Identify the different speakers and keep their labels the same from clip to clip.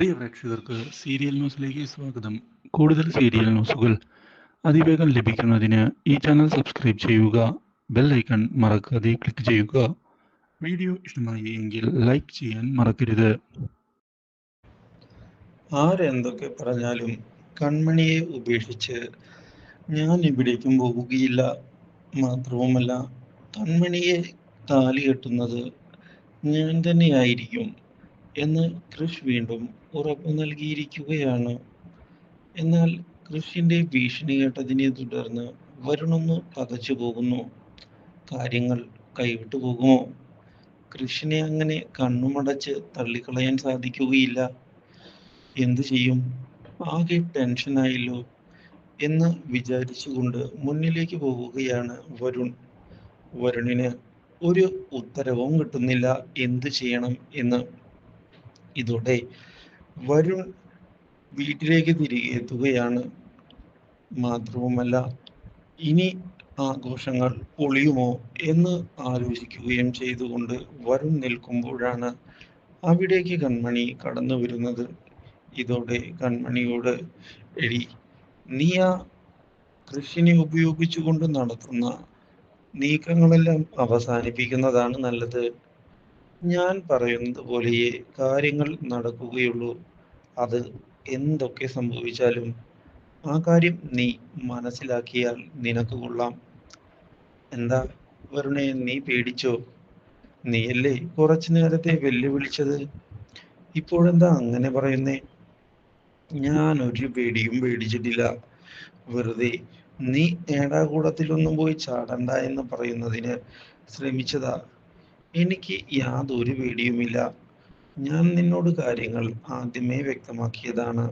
Speaker 1: പ്രിയ പ്രേക്ഷകർക്ക് സീരിയൽ ന്യൂസിലേക്ക് സ്വാഗതം. കൂടുതൽ സീരിയൽ ന്യൂസുകൾ അതിവേഗം ലഭിക്കുന്നതിന് ഈ ചാനൽ സബ്സ്ക്രൈബ് ചെയ്യുക. ബെൽ ഐക്കൺ മറക്കാതെ ക്ലിക്ക് ചെയ്യുക. വീഡിയോ ഇഷ്ടമായി എങ്കിൽ ലൈക്ക് ചെയ്യാൻ മറക്കരുത്.
Speaker 2: ആരെന്തൊക്കെ പറഞ്ഞാലും കൺമണിയെ ഉപേക്ഷിച്ച് ഞാൻ എവിടേക്കും പോവുകയില്ല. മാത്രവുമല്ല, കൺമണിയെ താലി കെട്ടുന്നത് ഞാൻ തന്നെയായിരിക്കും എന്ന് കൃഷ് വീണ്ടും ഉറപ്പു നൽകിയിരിക്കുകയാണ്. എന്നാൽ കൃഷിന്റെ ഭീഷണി കേട്ടതിനെ തുടർന്ന് വരുണൊന്ന് പകച്ചു പോകുന്നു. കാര്യങ്ങൾ കൈവിട്ടു പോകുമോ? കൃഷിനെ അങ്ങനെ കണ്ണുമടച്ച് തള്ളിക്കളയാൻ സാധിക്കുകയില്ല. എന്തു ചെയ്യും? ആകെ ടെൻഷനായല്ലോ എന്ന് വിചാരിച്ചുകൊണ്ട് മുന്നിലേക്ക് പോവുകയാണ് വരുൺ. വരുണിന് ഒരു ഉത്തരവും കിട്ടുന്നില്ല എന്തു ചെയ്യണം എന്ന്. ഇതോടെ വരുൺ വീട്ടിലേക്ക് തിരികെ എത്തുകയാണ്. മാത്രവുമല്ല, ഇനി ആഘോഷങ്ങൾ പൊളിയുമോ എന്ന് ആലോചിക്കുകയും ചെയ്തുകൊണ്ട് വരുൺ നിൽക്കുമ്പോഴാണ് അവിടേക്ക് കൺമണി കടന്നു വരുന്നത്. ഇതോടെ കൺമണിയോട്, എടി, നീ ആ കൃഷിനെ ഉപയോഗിച്ചുകൊണ്ട് നടത്തുന്ന നീക്കങ്ങളെല്ലാം അവസാനിപ്പിക്കുന്നതാണ് നല്ലത്. ഞാൻ പറയുന്നത് പോലെയേ കാര്യങ്ങൾ നടക്കുകയുള്ളൂ. അത് എന്തൊക്കെ സംഭവിച്ചാലും ആ കാര്യം നീ മനസ്സിലാക്കിയാൽ നിനക്ക് കൊള്ളാം. എന്താ വരുണേ, നീ പേടിച്ചോ? നീയല്ലേ കുറച്ചു നേരത്തെ വെല്ലുവിളിച്ചത്? ഇപ്പോഴെന്താ അങ്ങനെ പറയുന്നേ? ഞാൻ ഒരു പേടിയും പേടിച്ചിട്ടില്ല. വെറുതെ നീ ഏടാകൂടത്തിലൊന്നും പോയി ചാടണ്ട എന്ന് പറയുന്നതിന് ശ്രമിച്ചതാ. എനിക്ക് യാതൊരു പേടിയുമില്ല. ഞാൻ നിന്നോട് കാര്യങ്ങൾ ആദ്യമേ വ്യക്തമാക്കിയതാണ്.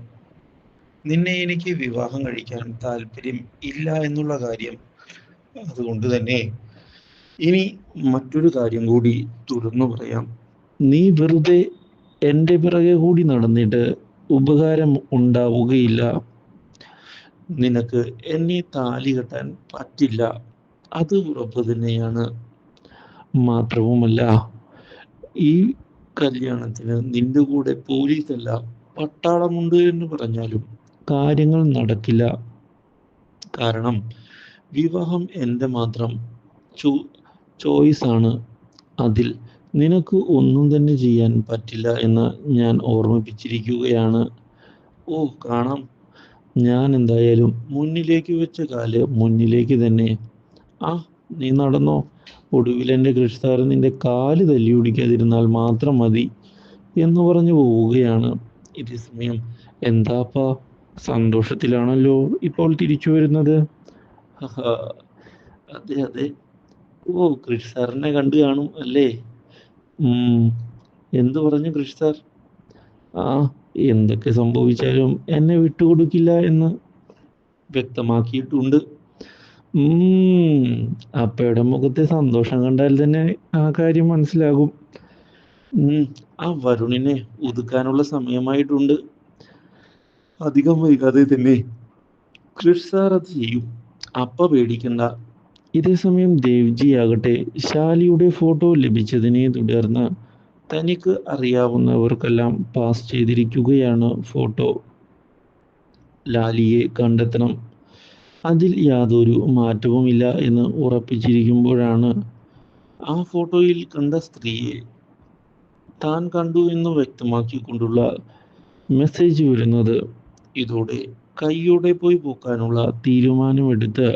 Speaker 2: നിന്നെ എനിക്ക് വിവാഹം കഴിക്കാൻ താല്പര്യം ഇല്ല എന്നുള്ള കാര്യം. അതുകൊണ്ട് തന്നെ ഇനി മറ്റൊരു കാര്യം കൂടി തുറന്നു പറയാം. നീ വെറുതെ എൻ്റെ പിറകെ കൂടി നടന്നിട്ട് ഉപകാരം ഉണ്ടാവുകയില്ല. നിനക്ക് എന്നെ താലി കെട്ടാൻ പറ്റില്ല, അത് ഉറപ്പ് തന്നെയാണ്. മാത്രവുമല്ല, ഈ കല്യാണത്തിന് നിന്റെ കൂടെ പോലീസല്ല പട്ടാളമുണ്ട് എന്ന് പറഞ്ഞാലും കാര്യങ്ങൾ നടക്കില്ല. കാരണം വിവാഹം എൻ്റെ മാത്രം ചോയ്സ് ആണ്. അതിൽ നിനക്ക് ഒന്നും തന്നെ ചെയ്യാൻ പറ്റില്ല എന്ന് ഞാൻ ഓർമ്മിപ്പിച്ചിരിക്കുകയാണ്. ഓ, കാണാം. ഞാൻ എന്തായാലും മുന്നിലേക്ക് വെച്ച കാല് മുന്നിലേക്ക് തന്നെ. ആ, നീ നടന്നോ. ഒടുവിൽ എൻ്റെ കൃഷി സാറ് നിന്റെ കാല് തല്ലി ഓടിക്കാതിരുന്നാൽ മാത്രം മതി എന്ന് പറഞ്ഞു പോവുകയാണ്. ഇതേ സമയം എന്താപ്പാ, സന്തോഷത്തിലാണല്ലോ ഇപ്പോൾ തിരിച്ചു വരുന്നത്? അതെ അതെ. ഓ, കൃഷി സാറിനെ കണ്ടു കാണും അല്ലേ? എന്തു പറഞ്ഞു കൃഷി സാർ? ആ, എന്തൊക്കെ സംഭവിച്ചാലും എന്നെ വിട്ടുകൊടുക്കില്ല എന്ന് വ്യക്തമാക്കിയിട്ടുണ്ട്. അപ്പയുടെ മുഖത്തെ സന്തോഷം കണ്ടാൽ തന്നെ ആ കാര്യം മനസ്സിലാകും. ആ വരുണിനെ ഒതുക്കാനുള്ള സമയമായിട്ടുണ്ട്. അധികം വൈകാതെ തന്നെ കൃഷ് സാർ അത് ചെയ്യും. അപ്പ പേടിക്കണ്ട. ഇതേ സമയം ദേവ്ജി ആകട്ടെ ശാലിയുടെ ഫോട്ടോ ലഭിച്ചതിനെ തുടർന്ന് തനിക്ക് അറിയാവുന്നവർക്കെല്ലാം പാസ് ചെയ്തിരിക്കുകയാണ് ഫോട്ടോ. ലാലിയെ കണ്ടെത്തണം, അതിൽ യാതൊരു മാറ്റവുമില്ല എന്ന് ഉറപ്പിച്ചിരിക്കുമ്പോഴാണ് ആ ഫോട്ടോയിൽ കണ്ട സ്ത്രീയെ താൻ കണ്ടു എന്ന് വ്യക്തമാക്കിക്കൊണ്ടുള്ള മെസ്സേജ് വരുന്നത്. ഇതോടെ കൈയോടെ പോയി പോക്കാനുള്ള തീരുമാനമെടുത്ത്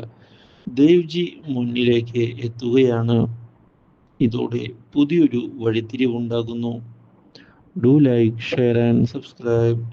Speaker 2: ദേവ്ജി മുന്നിലേക്ക് എത്തുകയാണ്. ഇതോടെ പുതിയൊരു വഴിത്തിരിവുണ്ടാകുന്നു. Do like, share and subscribe.